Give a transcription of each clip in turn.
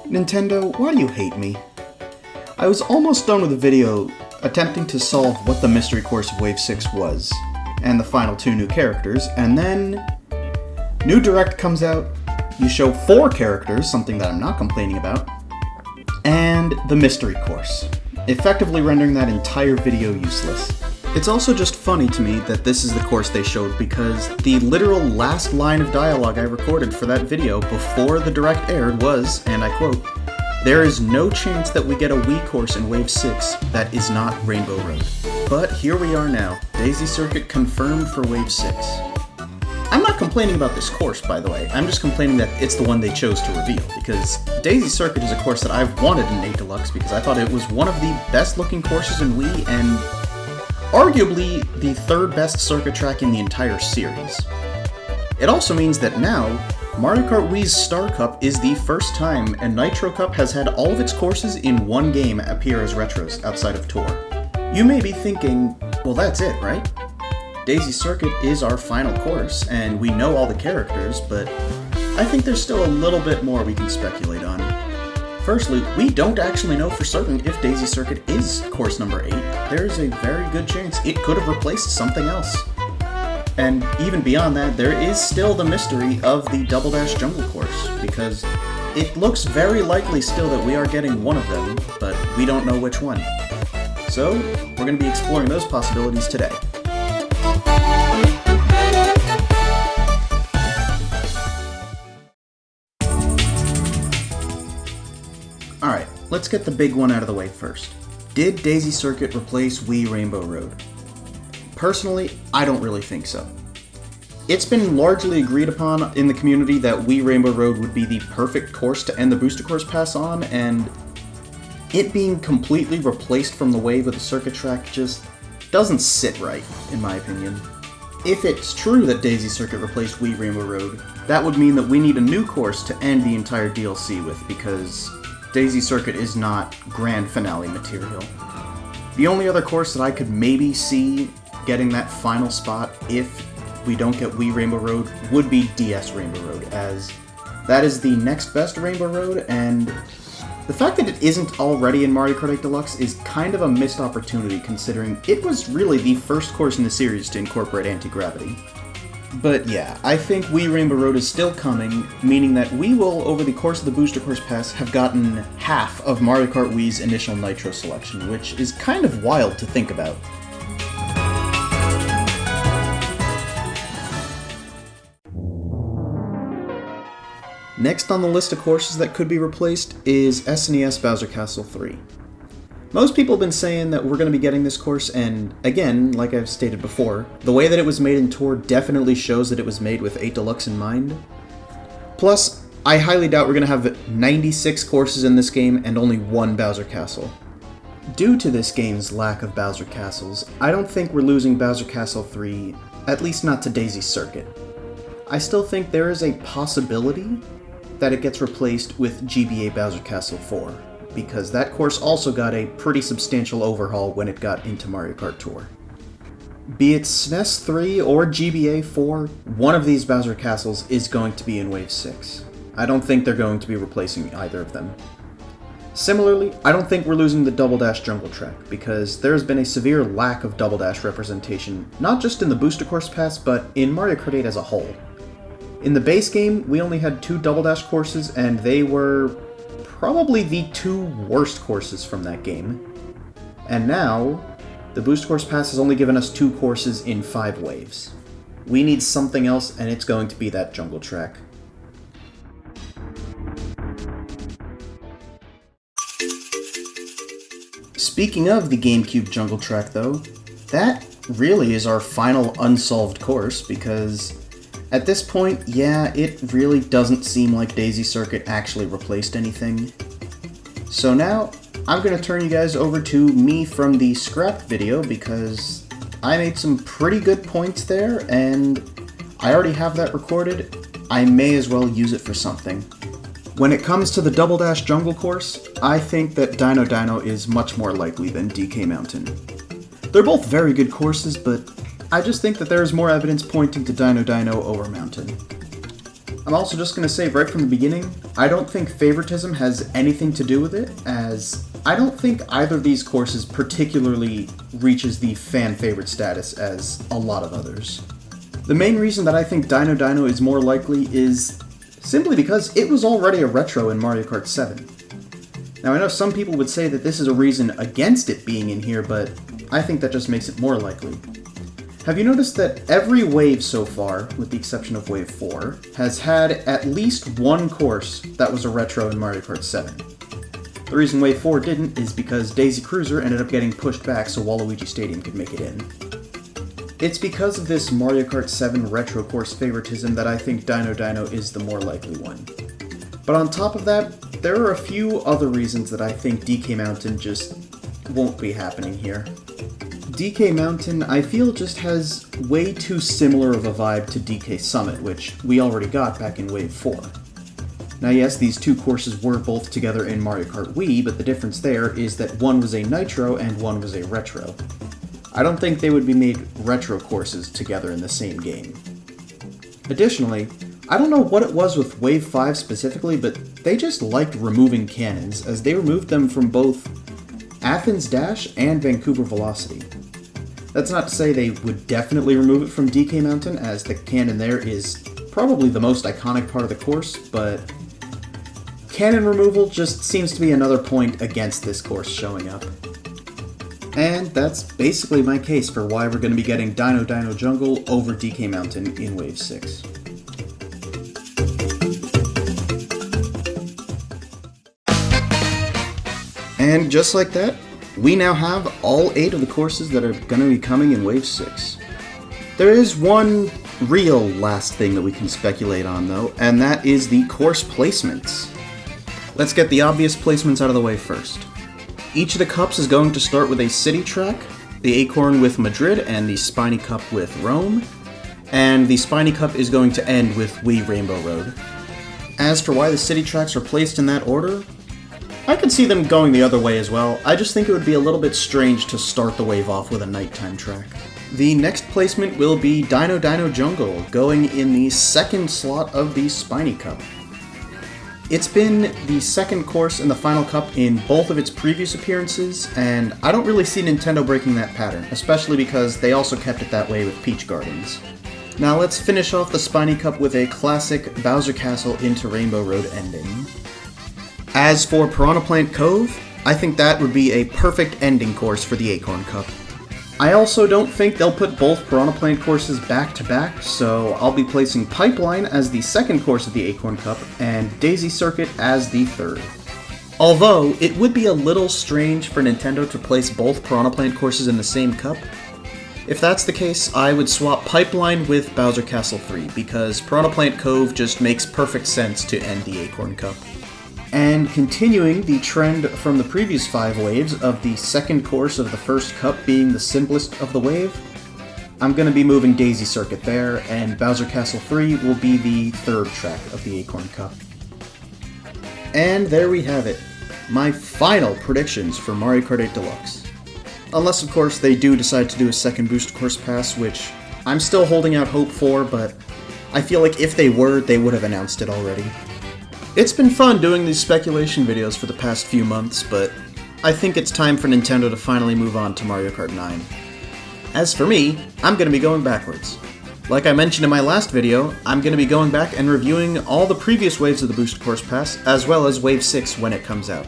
Nintendo, why do you hate me? I was almost done with the video attempting to solve what the mystery course of Wave 6 was, and the final two new characters, and then new Direct comes out, you show 4 characters, something that I'm not complaining about, and the mystery course, effectively rendering that entire video useless. It's also just funny to me that this is the course they showed because the literal last line of dialogue I recorded for that video before the Direct aired was, and I quote, "There is no chance that we get a Wii course in Wave 6 that is not Rainbow Road." But here we are now, Daisy Circuit confirmed for Wave 6. I'm not complaining about this course, by the way, I'm just complaining that it's the one they chose to reveal, because Daisy Circuit is a course that I've wanted in 8 Deluxe because I thought it was one of the best looking courses in Wii and arguably the 3rd best circuit track in the entire series. It also means that now, Mario Kart Wii's Star Cup is the first time a Nitro Cup has had all of its courses in one game appear as retros outside of Tour. You may be thinking, well that's it, right? Daisy Circuit is our final course, and we know all the characters, but I think there's still a little bit more we can speculate on. Firstly, we don't actually know for certain if Daisy Circuit is course number 8. There's a very good chance it could have replaced something else. And even beyond that, there is still the mystery of the Double Dash Jungle course, because it looks very likely still that we are getting one of them, but we don't know which one. So, we're going to be exploring those possibilities today. Alright, let's get the big one out of the way first. Did Daisy Circuit replace Wii Rainbow Road? Personally, I don't really think so. It's been largely agreed upon in the community that Wii Rainbow Road would be the perfect course to end the Booster Course Pass on, and it being completely replaced from the wave of the circuit track just doesn't sit right, in my opinion. If it's true that Daisy Circuit replaced Wii Rainbow Road, that would mean that we need a new course to end the entire DLC with, because Daisy Circuit is not grand finale material. The only other course that I could maybe see getting that final spot if we don't get Wii Rainbow Road would be DS Rainbow Road, as that is the next best Rainbow Road, and the fact that it isn't already in Mario Kart 8 Deluxe is kind of a missed opportunity considering it was really the first course in the series to incorporate anti-gravity. But yeah, I think Wii Rainbow Road is still coming, meaning that we will, over the course of the Booster Course Pass, have gotten half of Mario Kart Wii's initial Nitro selection, which is kind of wild to think about. Next on the list of courses that could be replaced is SNES Bowser Castle 3. Most people have been saying that we're going to be getting this course, and again, like I've stated before, the way that it was made in Tour definitely shows that it was made with 8 Deluxe in mind. Plus, I highly doubt we're going to have 96 courses in this game and only 1 Bowser Castle. Due to this game's lack of Bowser Castles, I don't think we're losing Bowser Castle 3, at least not to Daisy Circuit. I still think there is a possibility that it gets replaced with GBA Bowser Castle 4, because that course also got a pretty substantial overhaul when it got into Mario Kart Tour. Be it SNES 3 or GBA 4, one of these Bowser Castles is going to be in Wave 6. I don't think they're going to be replacing either of them. Similarly, I don't think we're losing the Double Dash Jungle Track, because there's been a severe lack of Double Dash representation, not just in the Booster Course Pass, but in Mario Kart 8 as a whole. In the base game, we only had 2 Double Dash courses, and they were probably the 2 worst courses from that game. And now, the Booster Course Pass has only given us 2 courses in 5 waves. We need something else, and it's going to be that Jungle Track. Speaking of the GameCube Jungle Track, though, that really is our final unsolved course, because at this point, yeah, it really doesn't seem like Daisy Circuit actually replaced anything. So now, I'm going to turn you guys over to me from the scrap video, because I made some pretty good points there, and I already have that recorded. I may as well use it for something. When it comes to the Double Dash Jungle course, I think that Dino Dino is much more likely than DK Mountain. They're both very good courses, but I just think that there is more evidence pointing to Dino Dino over Mountain. I'm also just going to say right from the beginning, I don't think favoritism has anything to do with it, as I don't think either of these courses particularly reaches the fan favorite status as a lot of others. The main reason that I think Dino Dino is more likely is simply because it was already a retro in Mario Kart 7. Now I know some people would say that this is a reason against it being in here, but I think that just makes it more likely. Have you noticed that every wave so far, with the exception of Wave 4, has had at least one course that was a retro in Mario Kart 7? The reason Wave 4 didn't is because Daisy Cruiser ended up getting pushed back so Waluigi Stadium could make it in. It's because of this Mario Kart 7 retro course favoritism that I think Dino Dino is the more likely one. But on top of that, there are a few other reasons that I think DK Mountain just won't be happening here. DK Mountain, I feel, just has way too similar of a vibe to DK Summit, which we already got back in Wave 4. Now yes, these two courses were both together in Mario Kart Wii, but the difference there is that one was a Nitro and one was a Retro. I don't think they would be made retro courses together in the same game. Additionally, I don't know what it was with Wave 5 specifically, but they just liked removing cannons, as they removed them from both Athens Dash and Vancouver Velocity. That's not to say they would definitely remove it from DK Mountain, as the cannon there is probably the most iconic part of the course, but cannon removal just seems to be another point against this course showing up. And that's basically my case for why we're going to be getting Dino Dino Jungle over DK Mountain in Wave 6. And just like that, we now have all 8 of the courses that are going to be coming in Wave 6. There is one real last thing that we can speculate on though, and that is the course placements. Let's get the obvious placements out of the way first. Each of the cups is going to start with a city track, the Acorn with Madrid and the Spiny Cup with Rome, and the Spiny Cup is going to end with Wii Rainbow Road. As for why the city tracks are placed in that order, I could see them going the other way as well. I just think it would be a little bit strange to start the wave off with a nighttime track. The next placement will be Dino Dino Jungle, going in the second slot of the Spiny Cup. It's been the second course in the final cup in both of its previous appearances, and I don't really see Nintendo breaking that pattern, especially because they also kept it that way with Peach Gardens. Now let's finish off the Spiny Cup with a classic Bowser Castle into Rainbow Road ending. As for Piranha Plant Cove, I think that would be a perfect ending course for the Acorn Cup. I also don't think they'll put both Piranha Plant courses back to back, so I'll be placing Pipeline as the second course of the Acorn Cup and Daisy Circuit as the third. Although, it would be a little strange for Nintendo to place both Piranha Plant courses in the same cup. If that's the case, I would swap Pipeline with Bowser Castle 3, because Piranha Plant Cove just makes perfect sense to end the Acorn Cup. And continuing the trend from the previous 5 waves of the second course of the first cup being the simplest of the wave, I'm going to be moving Daisy Circuit there, and Bowser Castle 3 will be the third track of the Acorn Cup. And there we have it, my final predictions for Mario Kart 8 Deluxe. Unless, of course, they do decide to do a second Boost Course Pass, which I'm still holding out hope for, but I feel like if they were, they would have announced it already. It's been fun doing these speculation videos for the past few months, but I think it's time for Nintendo to finally move on to Mario Kart 9. As for me, I'm going to be going backwards. Like I mentioned in my last video, I'm going to be going back and reviewing all the previous waves of the Boost Course Pass, as well as Wave 6 when it comes out.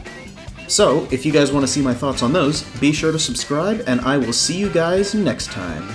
So, if you guys want to see my thoughts on those, be sure to subscribe, and I will see you guys next time.